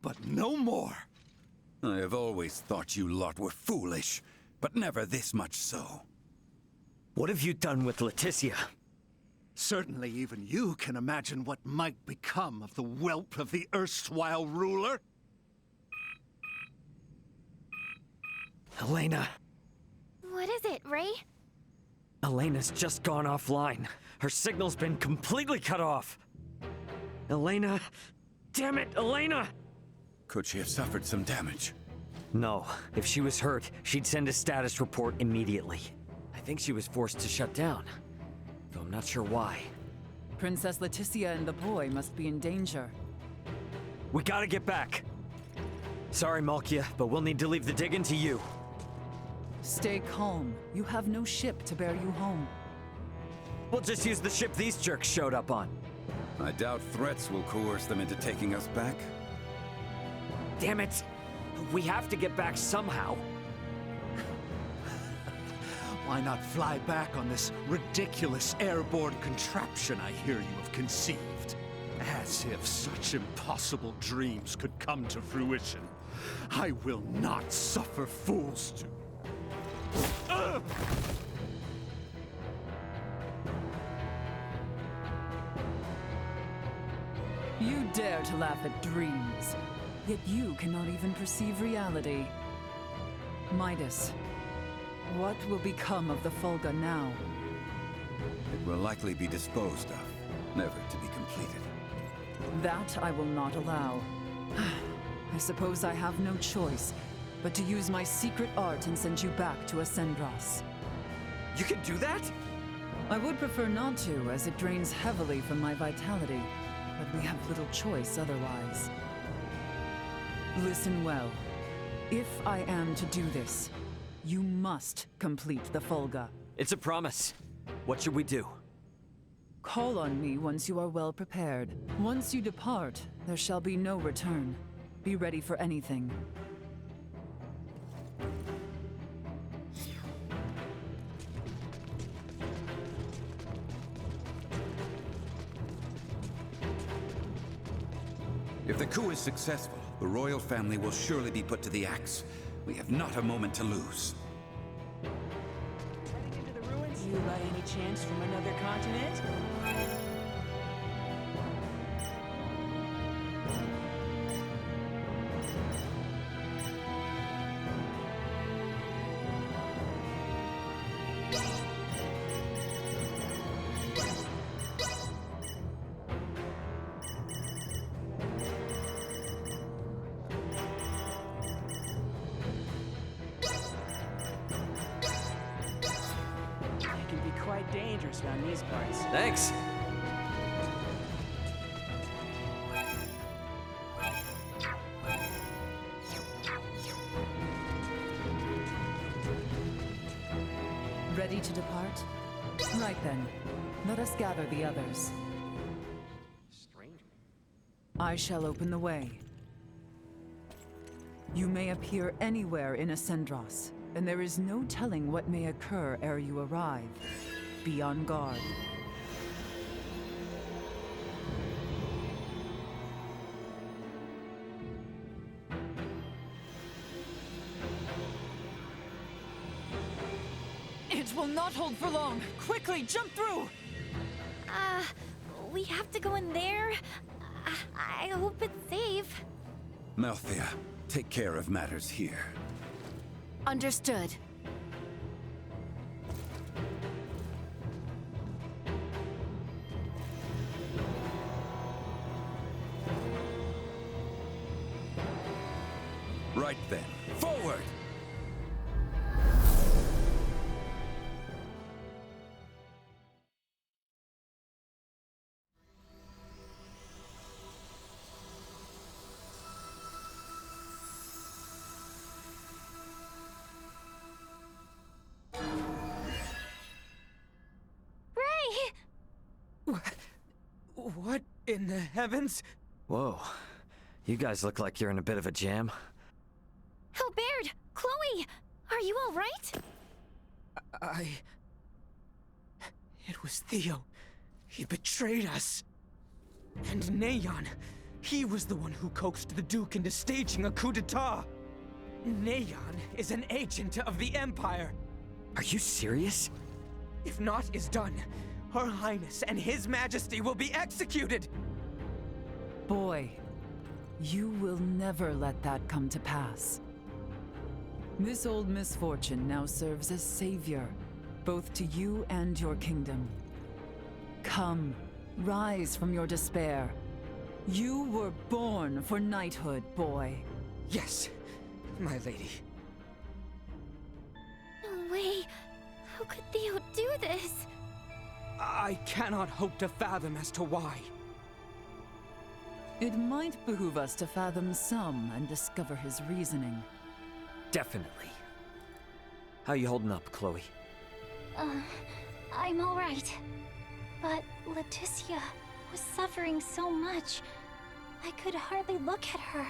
but no more. I have always thought you lot were foolish, but never this much so. What have you done with Leticia? Certainly even you can imagine what might become of the whelp of the erstwhile ruler. Elena. What is it, Ray? Elena's just gone offline. Her signal's been completely cut off. Elena. Damn it, Elena! Could she have suffered some damage? No. If she was hurt, she'd send a status report immediately. I think she was forced to shut down, though I'm not sure why. Princess Leticia and the boy must be in danger. We gotta get back. Sorry, Malkia, but we'll need to leave the Diggin to you. Stay calm. You have no ship to bear you home. We'll just use the ship these jerks showed up on. I doubt threats will coerce them into taking us back. Damn it! We have to get back somehow. Why not fly back on this ridiculous airborne contraption I hear you have conceived? As if such impossible dreams could come to fruition. I will not suffer fools to. You dare to laugh at dreams, yet you cannot even perceive reality. Midas, what will become of the Fulga now? It will likely be disposed of, never to be completed. That I will not allow. I suppose I have no choice but to use my secret art and send you back to Ascendros. You can do that? I would prefer not to, as it drains heavily from my vitality, but we have little choice otherwise. Listen well. If I am to do this, you must complete the Fulga. It's a promise. What should we do? Call on me once you are well prepared. Once you depart, there shall be no return. Be ready for anything. If the coup is successful, the royal family will surely be put to the axe. We have not a moment to lose. Heading into the ruins? You by any chance from another continent? Quite dangerous around these parts. Thanks. Ready to depart? Right then. Let us gather the others. Strange. I shall open the way. You may appear anywhere in Ascendros, and there is no telling what may occur ere you arrive. Be on guard. It will not hold for long! Quickly, jump through! We have to go in there? I hope it's safe. Malthea, take care of matters here. Understood. Right then, forward! What in the heavens? Whoa. You guys look like you're in a bit of a jam. Hilbert! Chloe! Are you all right? It was Theo. He betrayed us. And Neon. He was the one who coaxed the Duke into staging a coup d'etat. Neon is an agent of the Empire. Are you serious? If naught is done, Her Highness and His Majesty will be executed! Boy, you will never let that come to pass. This old misfortune now serves as savior, both to you and your kingdom. Come, rise from your despair. You were born for knighthood, boy. Yes, my lady. No way. How could Theo do this? I cannot hope to fathom as to why. It might behoove us to fathom some and discover his reasoning. Definitely. How you holding up, Chloe? I'm alright. But Leticia was suffering so much. I could hardly look at her.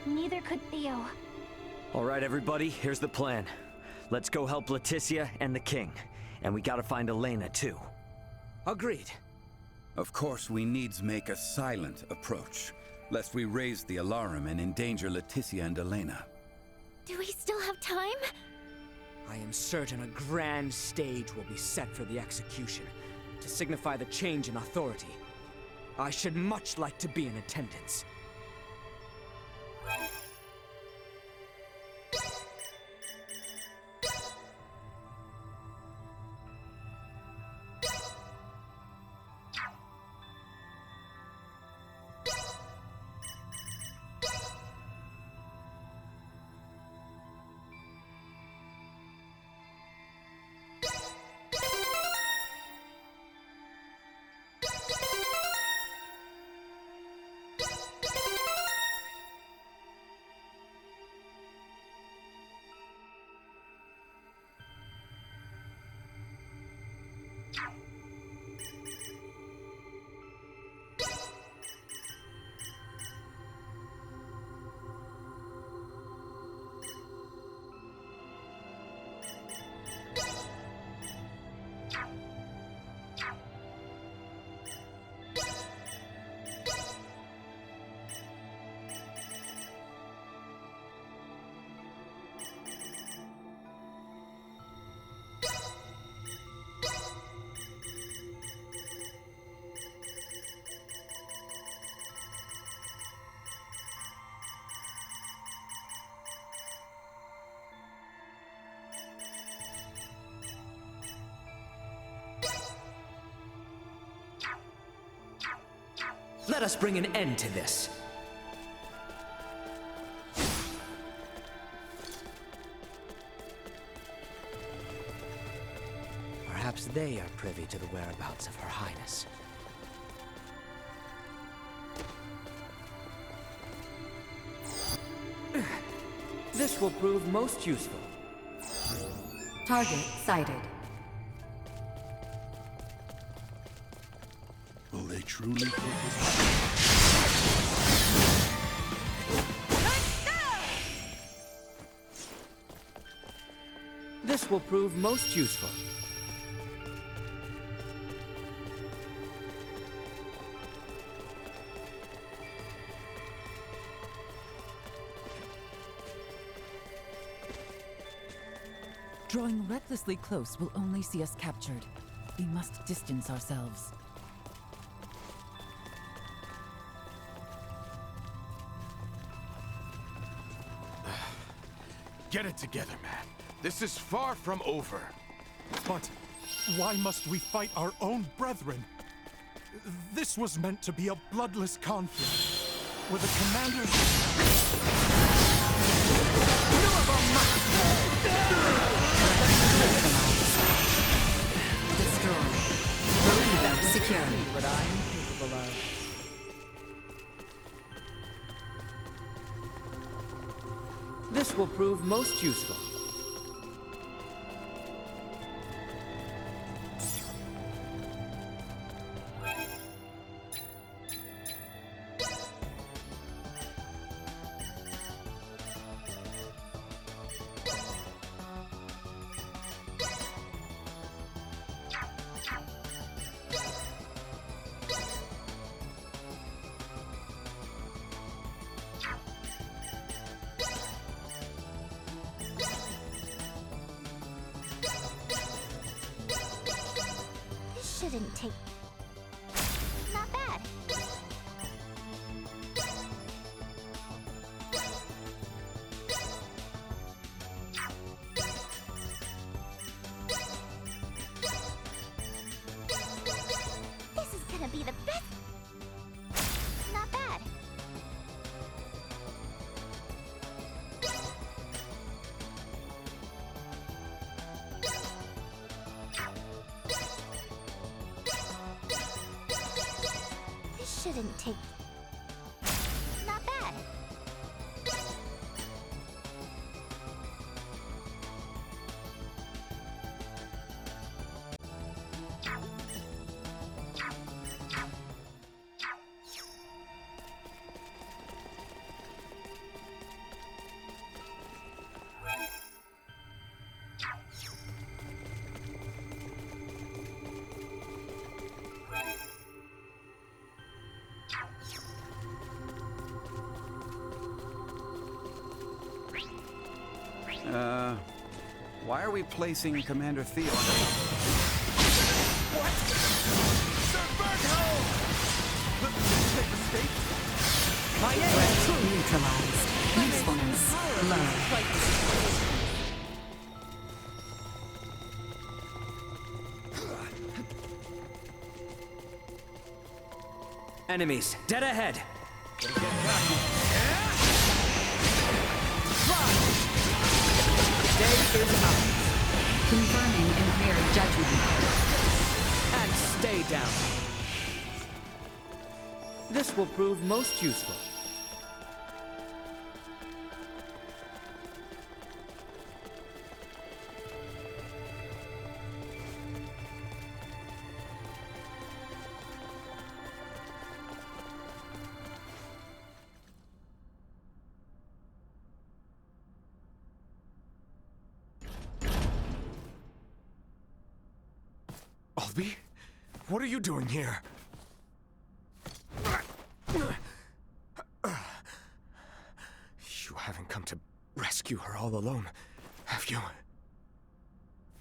Neither could Theo. All right, everybody, here's the plan. Let's go help Leticia and the king. And we gotta find Elena, too. Agreed. Of course, we needs make a silent approach, lest we raise the alarm and endanger Leticia and Elena. Do we still have time? I am certain a grand stage will be set for the execution, to signify the change in authority. I should much like to be in attendance. Let us bring an end to this. Perhaps they are privy to the whereabouts of Her Highness. This will prove most useful. Target sighted. Will they truly focus? This will prove most useful. Drawing recklessly close will only see us captured. We must distance ourselves. Get it together, man. This is far from over. But why must we fight our own brethren? This was meant to be a bloodless conflict, where the commanders... Destroy. Believe secure. What I am capable of. This will prove most useful. shouldn't take... Not bad. This is gonna be the best... Not bad. This shouldn't take... Not bad. Why are we placing Commander Theo? My enemy! Neutralized. Usefulness low. Enemies, dead ahead! Day is out. Confirming impaired judgment. And stay down. This will prove most useful. Albie? What are you doing here? You haven't come to rescue her all alone, have you?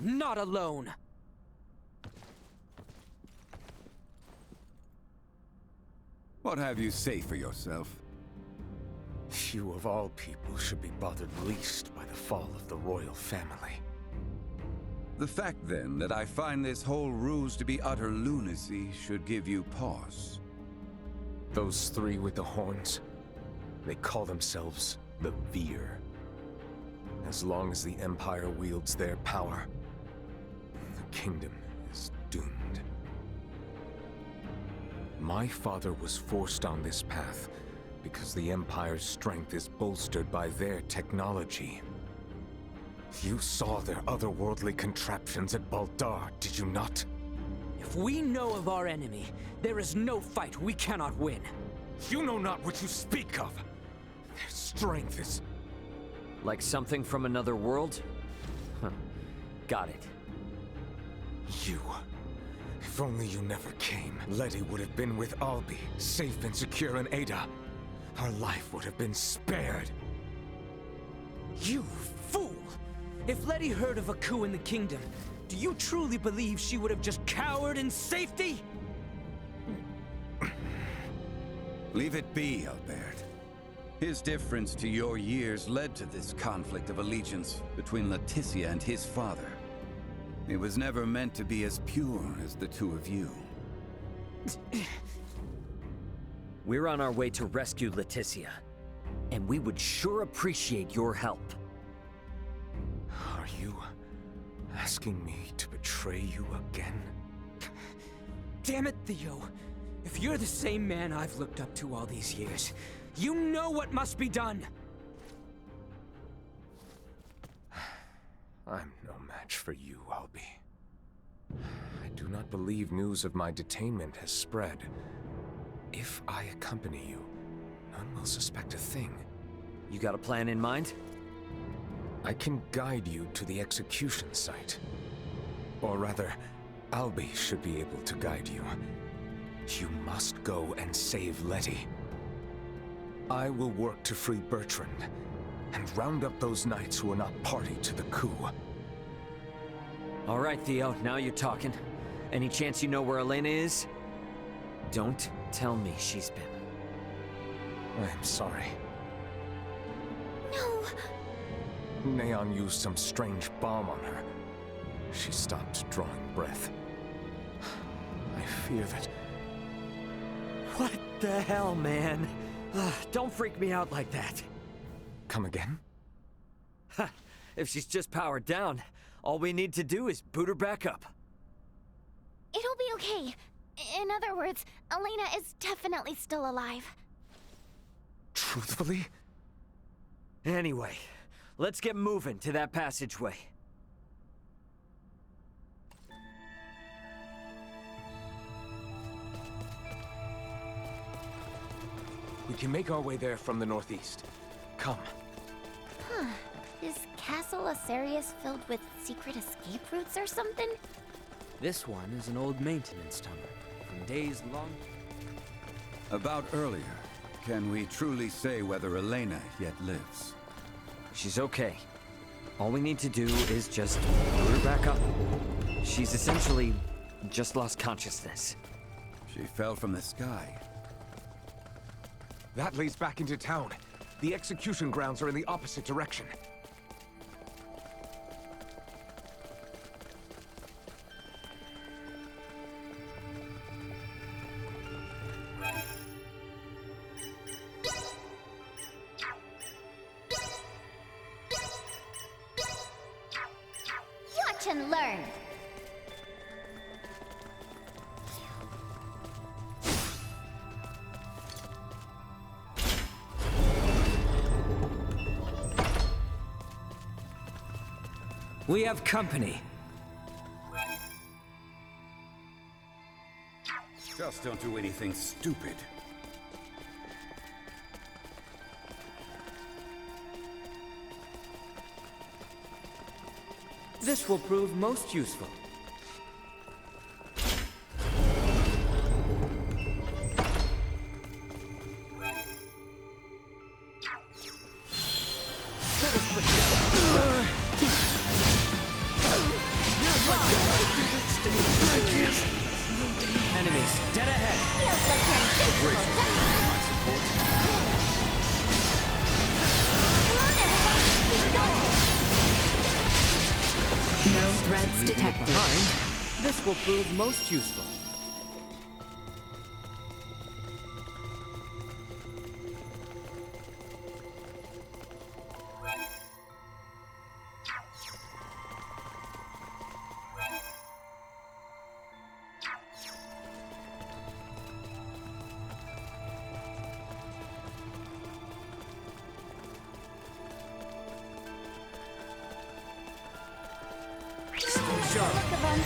Not alone! What have you say for yourself? You of all people should be bothered least by the fall of the royal family. The fact, then, that I find this whole ruse to be utter lunacy should give you pause. Those three with the horns, they call themselves the Veer. As long as the Empire wields their power, the kingdom is doomed. My father was forced on this path because the Empire's strength is bolstered by their technology. You saw their otherworldly contraptions at Baldar, did you not? If we know of our enemy, there is no fight we cannot win. You know not what you speak of. Their strength is... Like something from another world? Huh. Got it. You. If only you never came, Letty would have been with Albie, safe and secure in Ada. Her life would have been spared. You fool! If Letty heard of a coup in the kingdom, do you truly believe she would have just cowered in safety? Leave it be, Albert. His difference to your years led to this conflict of allegiance between Leticia and his father. It was never meant to be as pure as the two of you. We're on our way to rescue Leticia, and we would sure appreciate your help. Are you asking me to betray you again? Damn it, Theo. If you're the same man I've looked up to all these years, you know what must be done! I'm no match for you, Albie. I do not believe news of my detainment has spread. If I accompany you, none will suspect a thing. You got a plan in mind? I can guide you to the execution site. Or rather, Albie should be able to guide you. You must go and save Letty. I will work to free Bertrand, and round up those knights who are not party to the coup. All right, Theo, now you're talking. Any chance you know where Elena is? Don't tell me she's been. I'm sorry. No! Neon used some strange bomb on her. She stopped drawing breath. I fear that... What the hell, man? Don't freak me out like that. Come again? Ha! If she's just powered down, all we need to do is boot her back up. It'll be okay. In other words, Elena is definitely still alive. Truthfully? Anyway, let's get moving to that passageway. We can make our way there from the northeast. Come. Huh. Is Castle Asarius filled with secret escape routes or something? This one is an old maintenance tunnel, from days long... About earlier, can we truly say whether Elena yet lives? She's okay. All we need to do is just boot her back up. She's essentially just lost consciousness. She fell from the sky. That leads back into town. The execution grounds are in the opposite direction. Watch and learn! We have company. Just don't do anything stupid. This will prove most useful. Enemies, dead ahead! No threats detected. Behind, this will prove most useful. Look of them.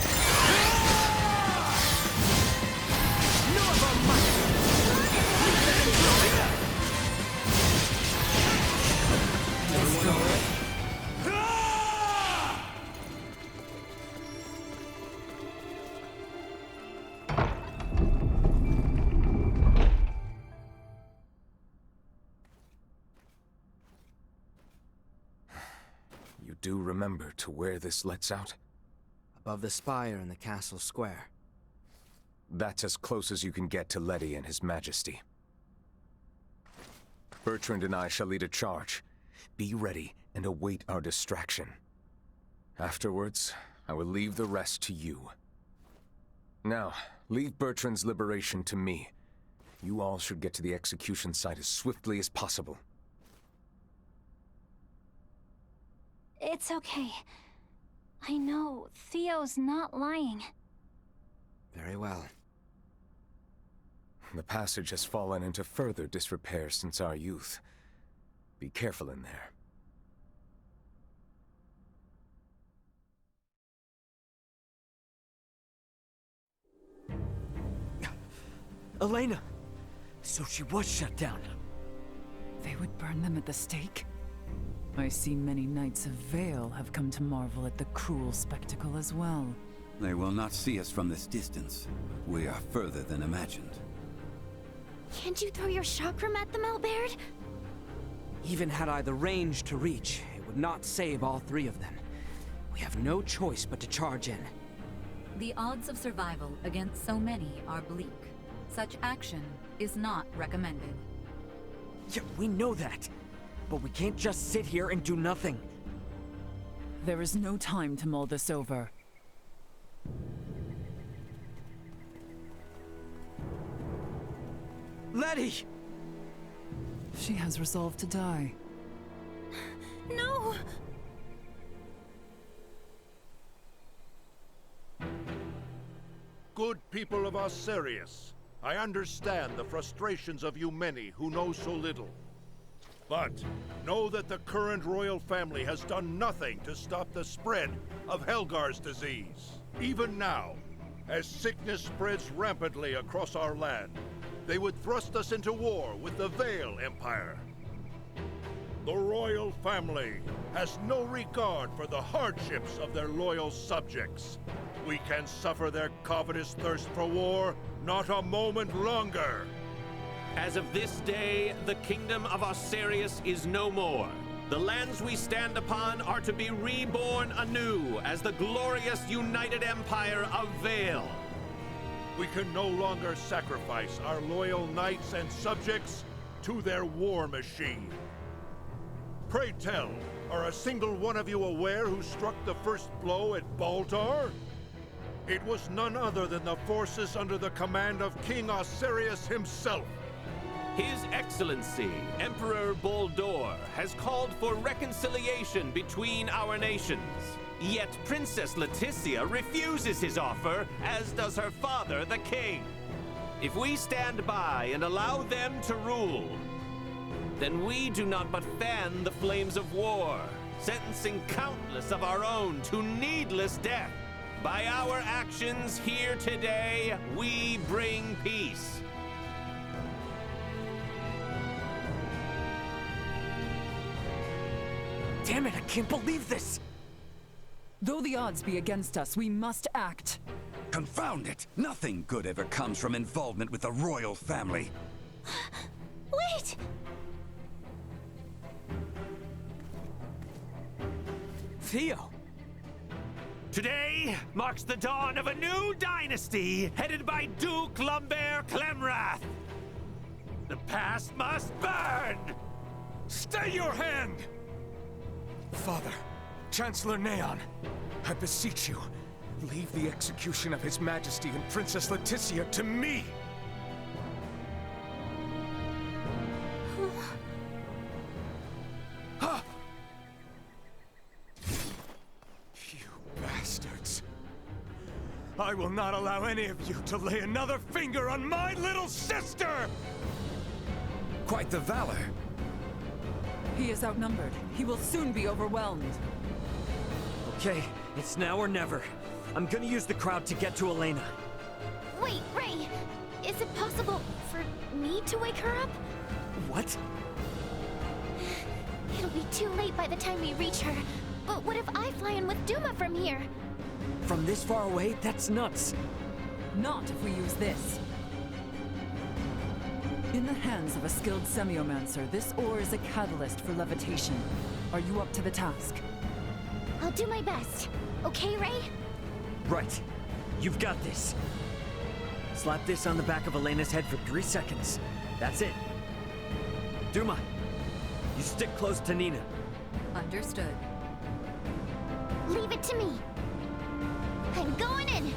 You do remember to where this lets out? Above the spire in the castle square. That's as close as you can get to Letty and His Majesty. Bertrand and I shall lead a charge. Be ready and await our distraction. Afterwards, I will leave the rest to you. Now, leave Bertrand's liberation to me. You all should get to the execution site as swiftly as possible. It's okay. I know Theo's not lying. Very well. The passage has fallen into further disrepair since our youth. Be careful in there. Elena! So she was shut down. They would burn them at the stake? I see many Knights of Vale have come to marvel at the cruel spectacle as well. They will not see us from this distance. We are further than imagined. Can't you throw your chakram at them, Albert? Even had I the range to reach, it would not save all three of them. We have no choice but to charge in. The odds of survival against so many are bleak. Such action is not recommended. Yeah, we know that. But we can't just sit here and do nothing. There is no time to mull this over. Letty! She has resolved to die. No! Good people of Osirius, I understand the frustrations of you many who know so little. But know that the current royal family has done nothing to stop the spread of Helgar's disease. Even now, as sickness spreads rampantly across our land, they would thrust us into war with the Vale Empire. The royal family has no regard for the hardships of their loyal subjects. We can suffer their covetous thirst for war not a moment longer. As of this day, the kingdom of Osirius is no more. The lands we stand upon are to be reborn anew as the glorious united empire of Vale. We can no longer sacrifice our loyal knights and subjects to their war machine. Pray tell, are a single one of you aware who struck the first blow at Baltar? It was none other than the forces under the command of King Osirius himself. His Excellency, Emperor Boldor, has called for reconciliation between our nations. Yet Princess Leticia refuses his offer, as does her father, the king. If we stand by and allow them to rule, then we do not but fan the flames of war, sentencing countless of our own to needless death. By our actions here today, we bring peace. Damn it, I can't believe this! Though the odds be against us, we must act. Confound it! Nothing good ever comes from involvement with the royal family. Wait! Theo! Today marks the dawn of a new dynasty headed by Duke Lumbert Clemrath. The past must burn! Stay your hand! Father, Chancellor Neon, I beseech you, leave the execution of His Majesty and Princess Leticia to me! You bastards! I will not allow any of you to lay another finger on my little sister! Quite the valor. He is outnumbered. He will soon be overwhelmed. Okay, it's now or never. I'm gonna use the crowd to get to Elena. Wait, Ray! Is it possible for me to wake her up? What? It'll be too late by the time we reach her. But what if I fly in with Duma from here? From this far away? That's nuts. Not if we use this. In the hands of a skilled semiomancer, this ore is a catalyst for levitation. Are you up to the task? I'll do my best. Okay, Ray? Right. You've got this. Slap this on the back of Elena's head for 3 seconds. That's it. Duma, you stick close to Nina. Understood. Leave it to me. I'm going in!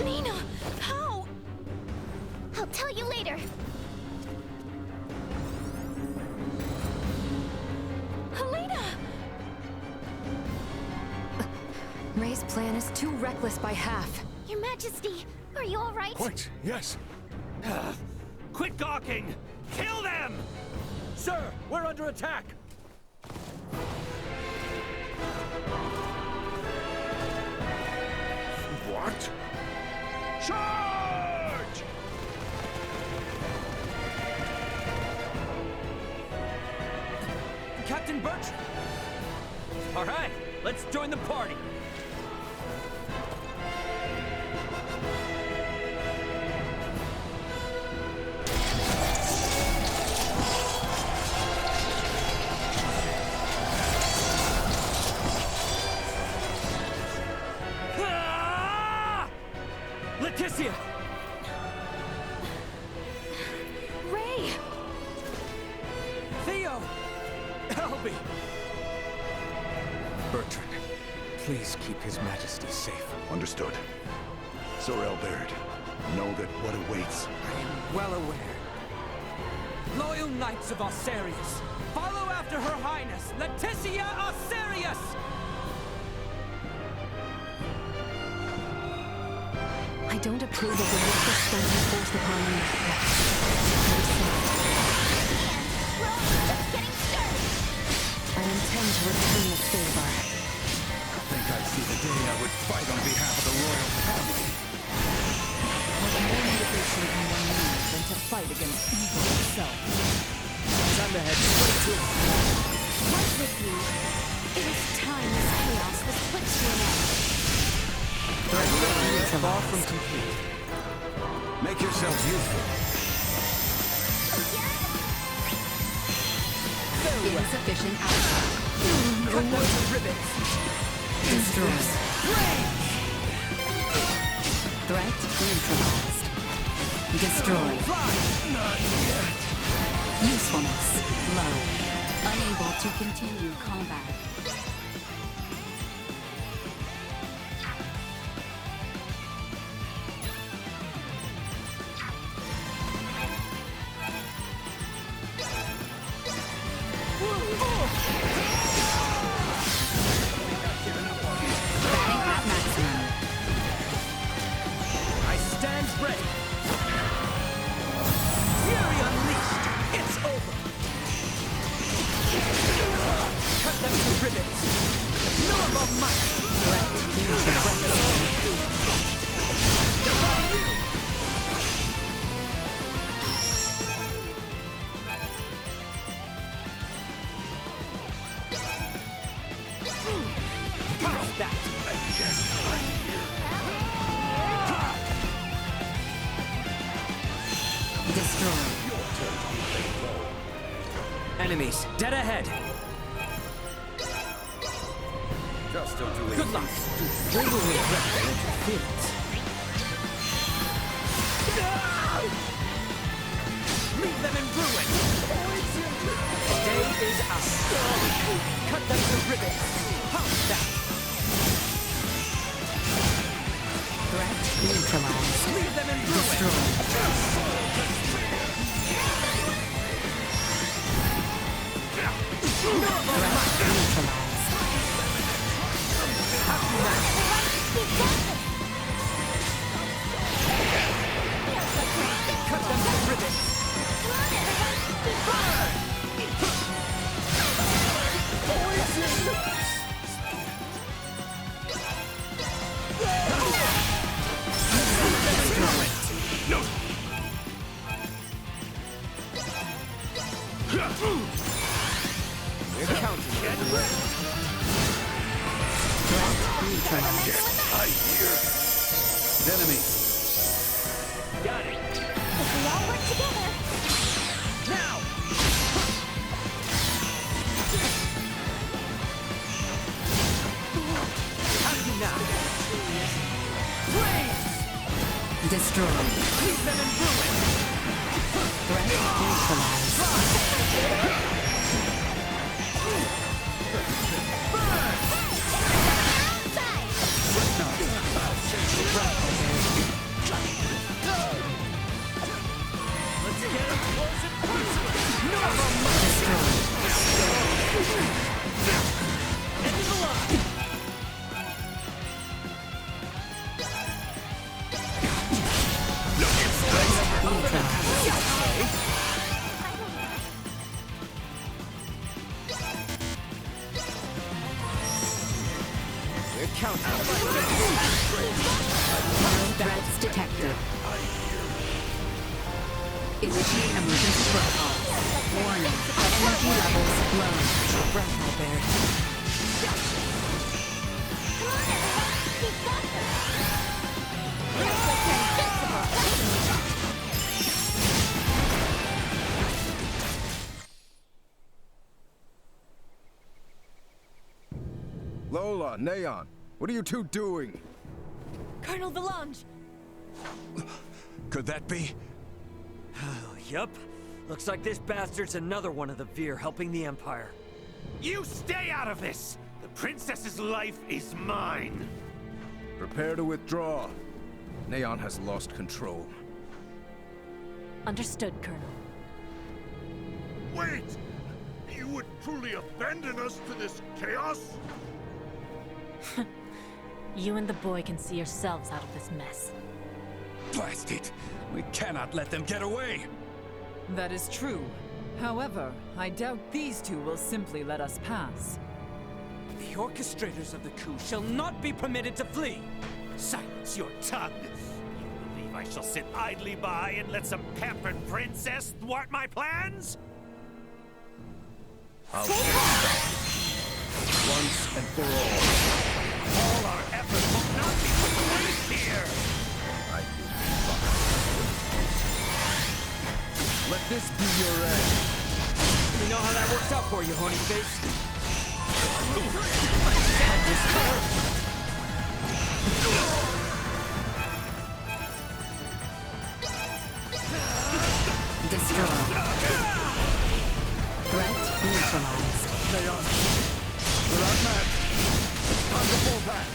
Nina! How? I'll tell you later. Helena! Ray's plan is too reckless by half. Your Majesty, are you all right? Quite, yes. Quit gawking! Kill them! Sir, we're under attack! What? Charge! Captain Bertrand! All right, let's join the party. Leticia! Ray! Theo! Elby! Bertrand, please keep His Majesty safe. Understood. Sir Albert, know that what awaits. I am well aware. Loyal Knights of Osarius, follow after Her Highness, Leticia Osarius! I don't approve of the reckless spending forced upon me. I intend to return the favor. I think I see the day I would fight on behalf of the royal family. What more motivation can one need than to fight against evil itself? Time to head straight to it. Right with you. It is time this chaos was put to an end. Far from complete. Make yourselves useful. Insufficient output. Cut them to ribbons! Destroy. Threat neutralized. Destroy. Usefulness low. Unable to continue combat. Batting at maximum. I stand ready! Fury unleashed! It's over! Cut them to ribbons! Normal might! Threat neutralized. How's that? Destroy. Enemies, dead ahead! Just don't do it. Good luck! They will regret their interference. Leave them in ruin! Day is out! Cut them to ribbons! How's that? Threat neutralized. Leave them in ruin! Destroy. Threat neutralized. Cut them to ribbons! We're counting. Threat neutralized. Enemy. Got it. If we all work together, Now! How do you now? Flames! Destroy. Leave them in ruin! Threat neutralized. Let's get up close and personal! End of the line! We're counting. Threats detected. Initiate emergency protocol. Warning. Energy levels low. Breath, Albert. come on everyone, we've got Lola, Neon, what are you two doing? Colonel Valange! Could that be? Yup. Looks like this bastard's another one of the Veer helping the Empire. You stay out of this! The princess's life is mine! Prepare to withdraw. Neon has lost control. Understood, Colonel. Wait! You would truly abandon us to this chaos? You and the boy can see yourselves out of this mess. Blast it! We cannot let them get away! That is true. However, I doubt these two will simply let us pass. The orchestrators of the coup shall not be permitted to flee! Silence your tongue! You believe I shall sit idly by and let some pampered princess thwart my plans? Once and for all. All our efforts will not be put to waste here! Let this be your end. You know how that works out for you, horny face? Destroy. Threat neutralized. Neon! We're outmatched! On the full back!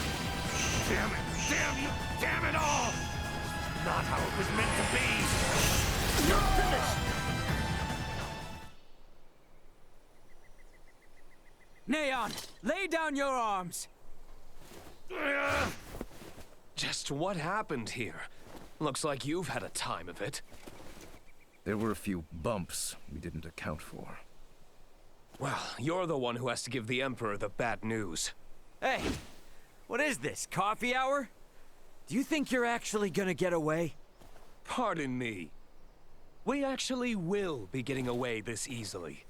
Damn it! Damn you! Damn it all! Not how it was meant to be! You're finished! Neon, lay down your arms! Just what happened here? Looks like you've had a time of it. There were a few bumps we didn't account for. Well, you're the one who has to give the Emperor the bad news. Hey, what is this, coffee hour? Do you think you're actually gonna get away? Pardon me. We actually will be getting away this easily.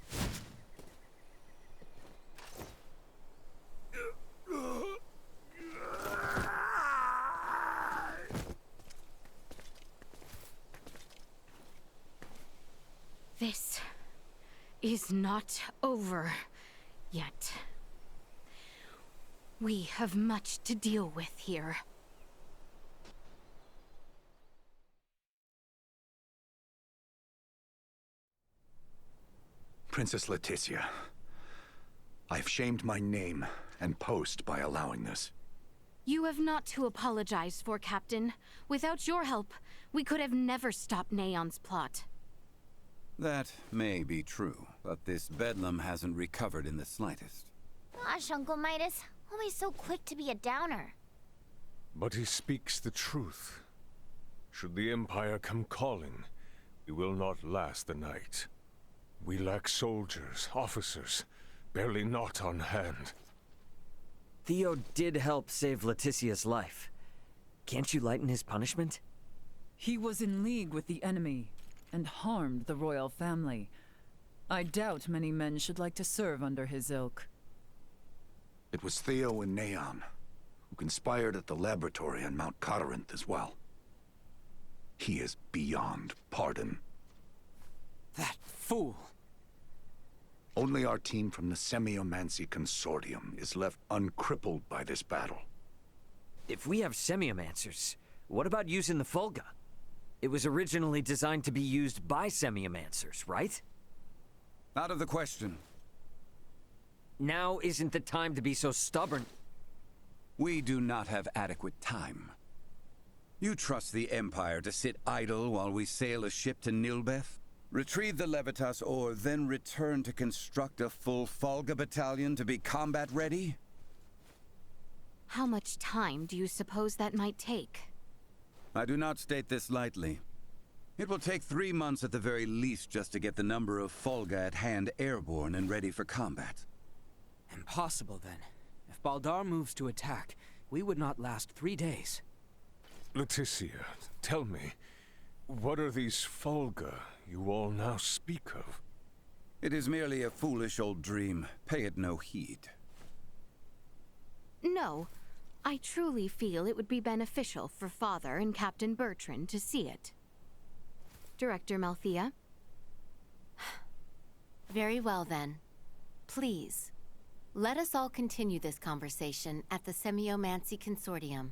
This is not over yet. We have much to deal with here. Princess Leticia, I've shamed my name and post by allowing this. You have not to apologize for, Captain. Without your help, we could have never stopped Neon's plot. That may be true, but this bedlam hasn't recovered in the slightest. Gosh, Uncle Midas, always so quick to be a downer. But he speaks the truth. Should the Empire come calling, we will not last the night. We lack soldiers, officers, barely not on hand. Theo did help save Leticia's life. Can't you lighten his punishment? He was in league with the enemy and harmed the royal family. I doubt many men should like to serve under his ilk. It was Theo and Neon, who conspired at the laboratory on Mount Corinth as well. He is beyond pardon. That fool! Only our team from the Semiomancy Consortium is left uncrippled by this battle. If we have semiomancers, what about using the Fulga? It was originally designed to be used by semiomancers, right? Out of the question. Now isn't the time to be so stubborn. We do not have adequate time. You trust the Empire to sit idle while we sail a ship to Nilbeth? Retrieve the Levitas ore, then return to construct a full Fulga battalion to be combat ready? How much time do you suppose that might take? I do not state this lightly. It will take 3 months at the very least just to get the number of Fulga at hand airborne and ready for combat. Impossible, then. If Baldar moves to attack, we would not last 3 days. Leticia, tell me, what are these Fulga you all now speak of? It is merely a foolish old dream. Pay it no heed. No. I truly feel it would be beneficial for Father and Captain Bertrand to see it. Director Malthea? Very well, then. Please, let us all continue this conversation at the Semiomancy Consortium.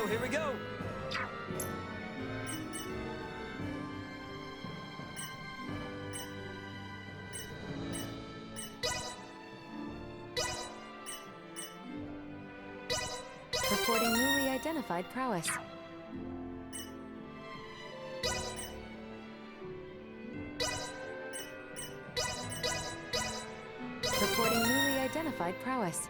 here we go! Reporting newly identified prowess. Reporting newly identified prowess.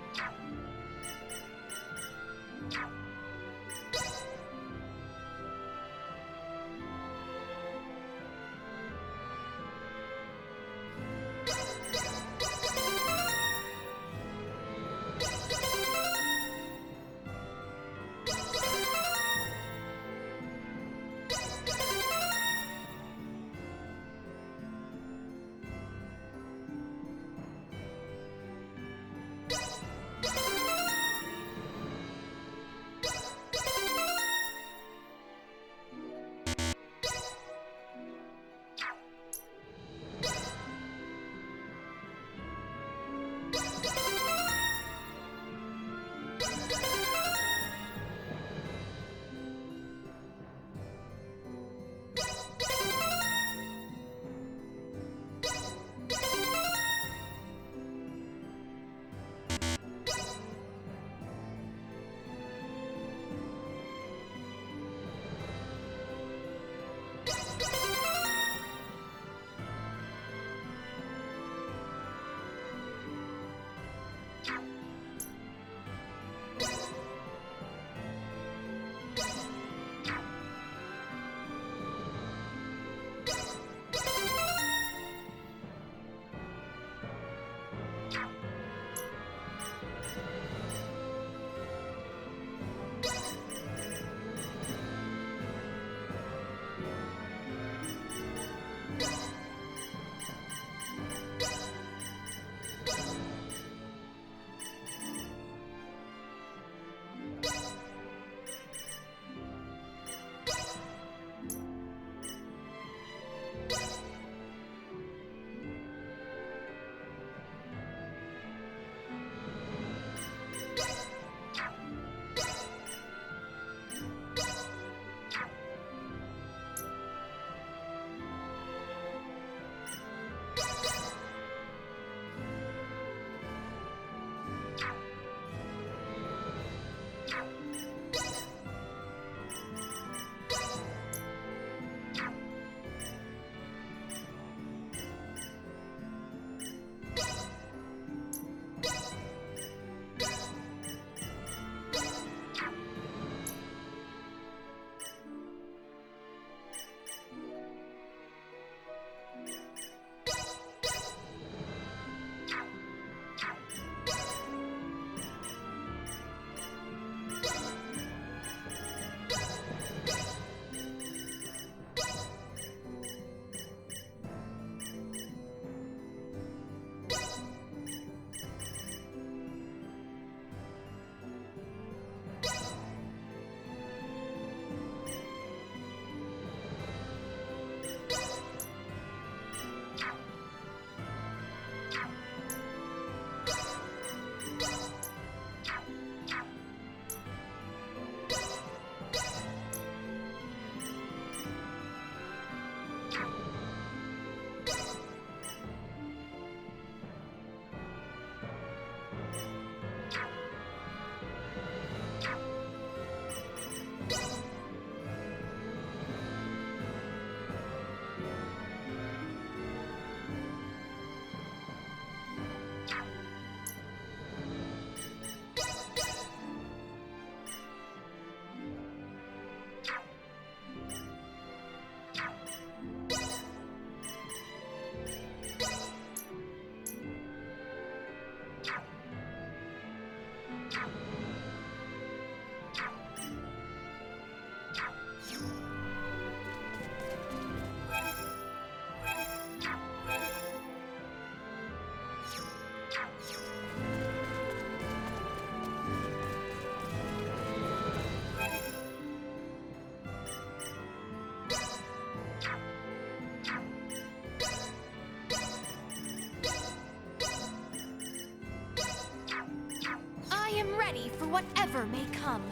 I am ready for whatever may come.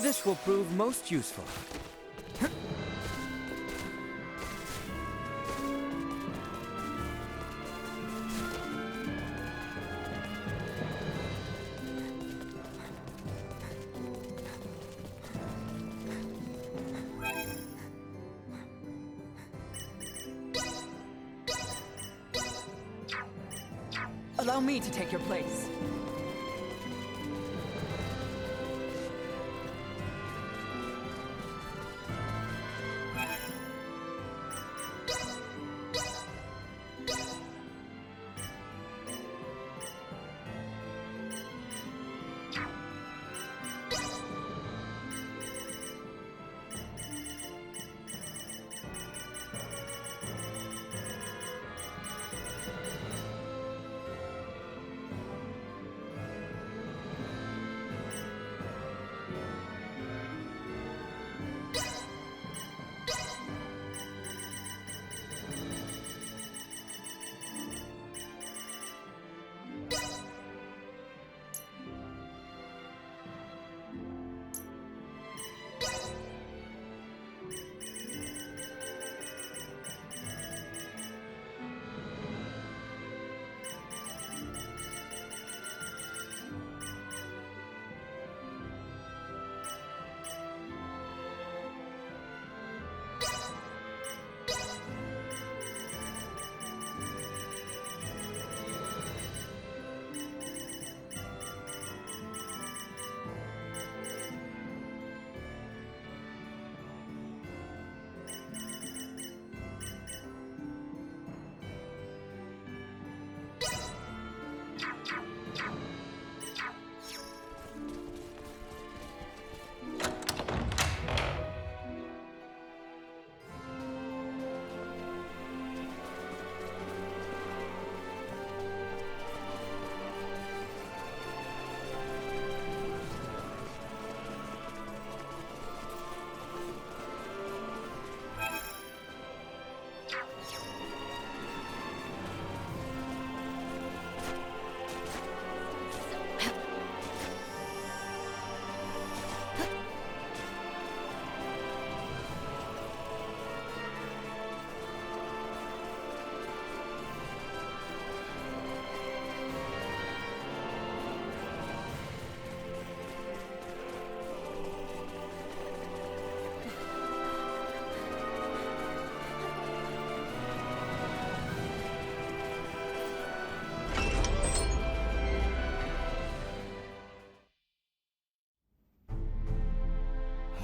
This will prove most useful. Allow me to take your place.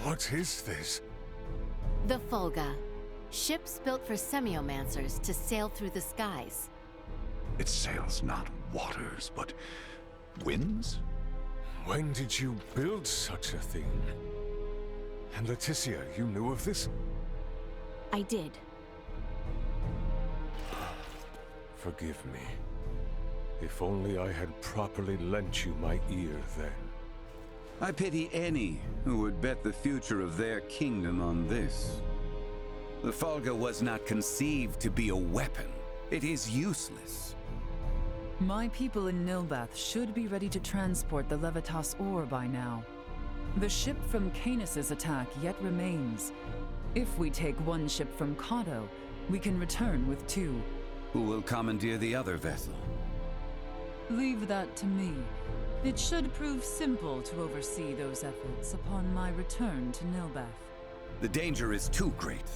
What is this? The Fulga. Ships built for semiomancers to sail through the skies. It sails not waters, but winds? When did you build such a thing? And Leticia, you knew of this? I did. Forgive me. If only I had properly lent you my ear then. I pity any who would bet the future of their kingdom on this. The Fulga was not conceived to be a weapon. It is useless. My people in Nilbath should be ready to transport the Levitas ore by now. The ship from Canis' attack yet remains. If we take one ship from Kato, we can return with two. Who will commandeer the other vessel? Leave that to me. It should prove simple to oversee those efforts upon my return to Nilbath. The danger is too great.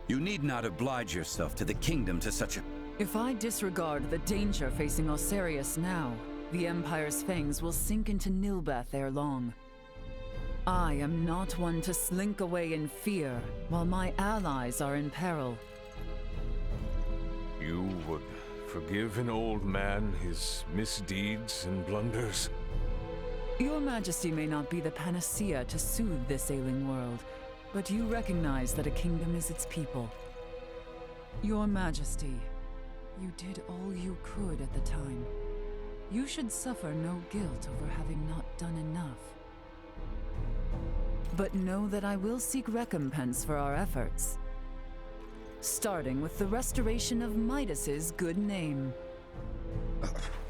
You need not oblige yourself to the kingdom to such a... If I disregard the danger facing Osarius now, the Empire's fangs will sink into Nilbath ere long. I am not one to slink away in fear while my allies are in peril. You would forgive an old man his misdeeds and blunders? Your Majesty may not be the panacea to soothe this ailing world, but you recognize that a kingdom is its people. Your Majesty, you did all you could at the time. You should suffer no guilt over having not done enough. But know that I will seek recompense for our efforts. Starting with the restoration of Midas's good name.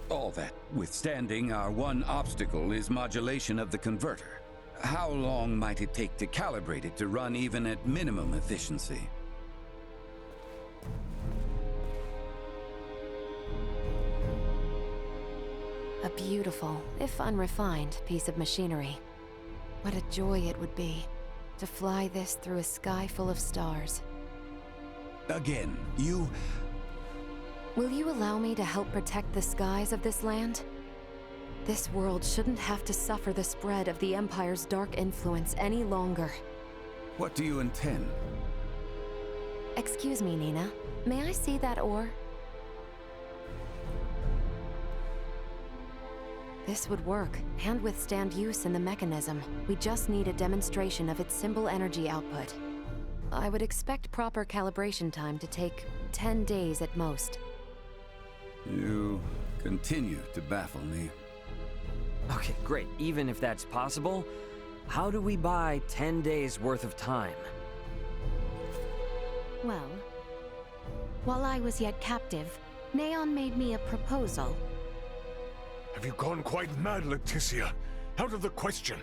All that withstanding, our one obstacle is modulation of the converter. How long might it take to calibrate it to run even at minimum efficiency? A beautiful, if unrefined, piece of machinery. What a joy it would be to fly this through a sky full of stars. Again, Will you allow me to help protect the skies of this land? This world shouldn't have to suffer the spread of the Empire's dark influence any longer. What do you intend? Excuse me, Nina. May I see that ore? This would work, and withstand use in the mechanism. We just need a demonstration of its simple energy output. I would expect proper calibration time to take 10 days at most. You continue to baffle me. Okay, great. Even if that's possible, how do we buy 10 days worth of time? Well, while I was yet captive, Neon made me a proposal. Have you gone quite mad, Leticia? Out of the question.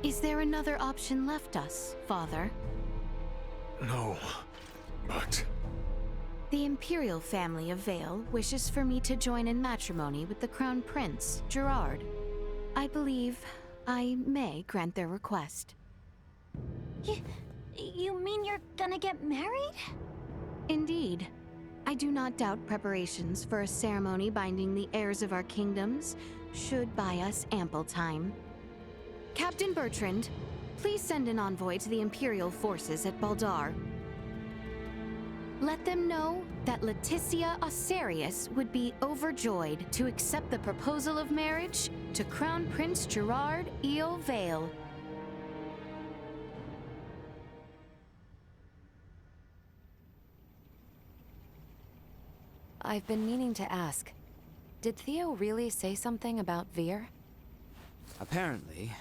Is there another option left us, Father? No, but... The Imperial family of Vale wishes for me to join in matrimony with the Crown Prince, Gerard. I believe I may grant their request. You mean you're gonna get married? Indeed. I do not doubt preparations for a ceremony binding the heirs of our kingdoms should buy us ample time. Captain Bertrand, please send an envoy to the Imperial forces at Baldar. Let them know that Leticia Osarius would be overjoyed to accept the proposal of marriage to Crown Prince Gerard Eo Vale. I've been meaning to ask. Did Theo really say something about Vir? Apparently,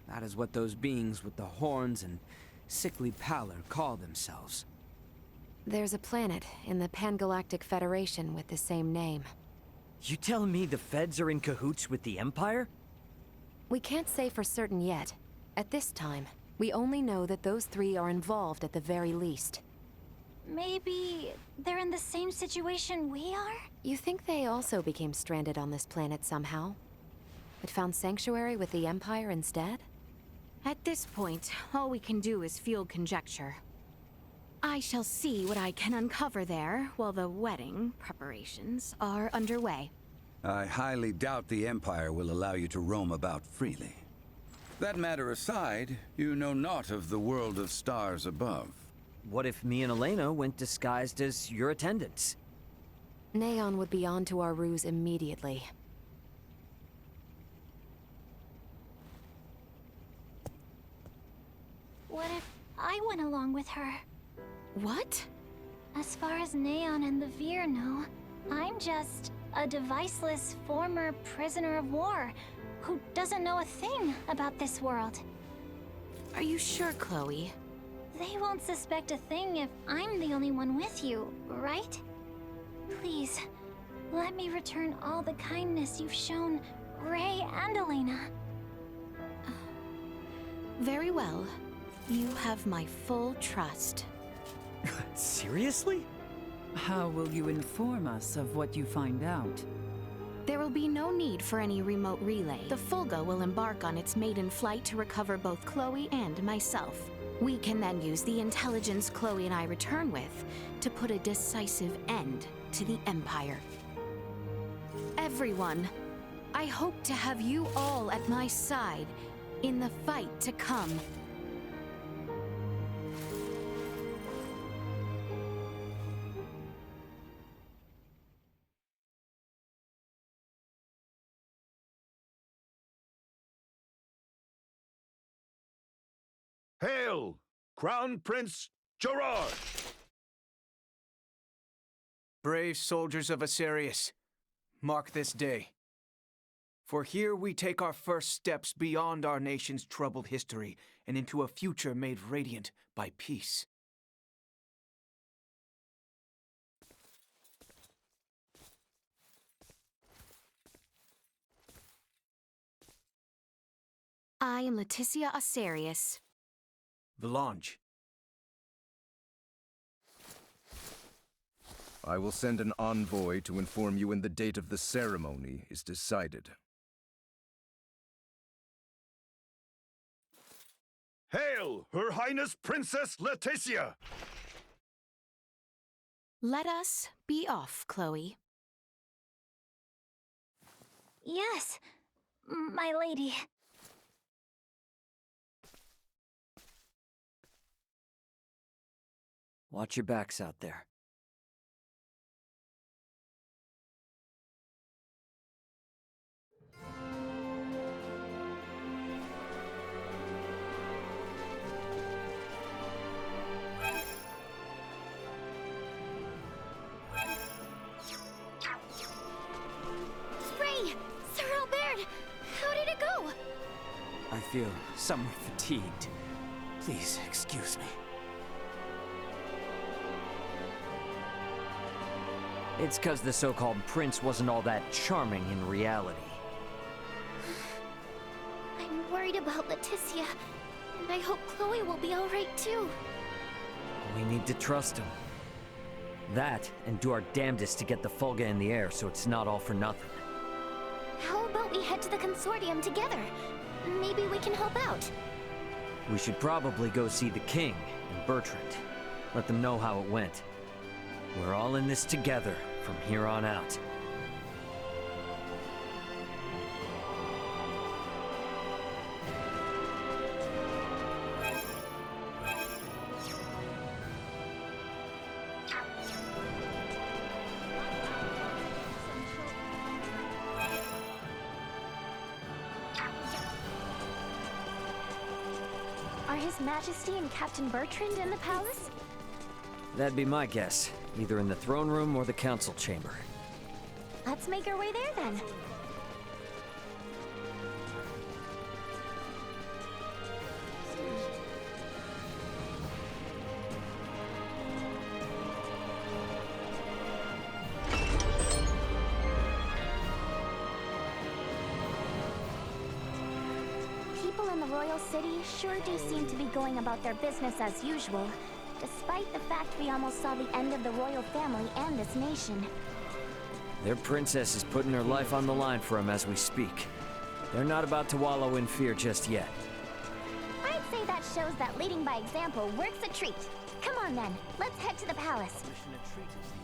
that is what those beings with the horns and sickly pallor call themselves. There's a planet in the Pangalactic Federation with the same name. You telling me the Feds are in cahoots with the Empire? We can't say for certain yet. At this time, we only know that those three are involved at the very least. Maybe they're in the same situation we are? You think they also became stranded on this planet somehow? But found sanctuary with the Empire instead? At this point, all we can do is field conjecture. I shall see what I can uncover there while the wedding preparations are underway. I highly doubt the Empire will allow you to roam about freely. That matter aside, you know naught of the world of stars above. What if me and Elena went disguised as your attendants? Neon would be on to our ruse immediately. What if I went along with her? What? As far as Neon and the Vir know, I'm just a deviceless former prisoner of war who doesn't know a thing about this world. Are you sure, Chloe? They won't suspect a thing if I'm the only one with you, right? Please, let me return all the kindness you've shown Ray and Elena. Very well. You have my full trust. Seriously? How will you inform us of what you find out? There will be no need for any remote relay. The Fulga will embark on its maiden flight to recover both Chloe and myself. We can then use the intelligence Chloe and I return with to put a decisive end to the Empire. Everyone, I hope to have you all at my side in the fight to come. Hail, Crown Prince Gerard! Brave soldiers of Osarius, mark this day. For here we take our first steps beyond our nation's troubled history and into a future made radiant by peace. I am Leticia Asarius. Valange. I will send an envoy to inform you when the date of the ceremony is decided. Hail, Her Highness Princess Leticia! Let us be off, Chloe. Yes, my lady. Watch your backs out there. Ray! Sir Albert! How did it go? I feel somewhat fatigued. Please excuse me. It's 'cause the so-called prince wasn't all that charming in reality. I'm worried about Leticia, and I hope Chloe will be alright too. We need to trust him. That, and do our damnedest to get the Fulga in the air so it's not all for nothing. How about we head to the consortium together? Maybe we can help out. We should probably go see the king and Bertrand. Let them know how it went. We're all in this together from here on out. Are His Majesty and Captain Bertrand in the palace? That'd be my guess. Either in the throne room or the council chamber. Let's make our way there then. People in the royal city sure do seem to be going about their business as usual, despite the fact we almost saw the end of the royal family and this nation. Their princess is putting her life on the line for them as we speak. They're not about to wallow in fear just yet. I'd say that shows that leading by example works a treat. Come on then, let's head to the palace. Mission a treat, is he?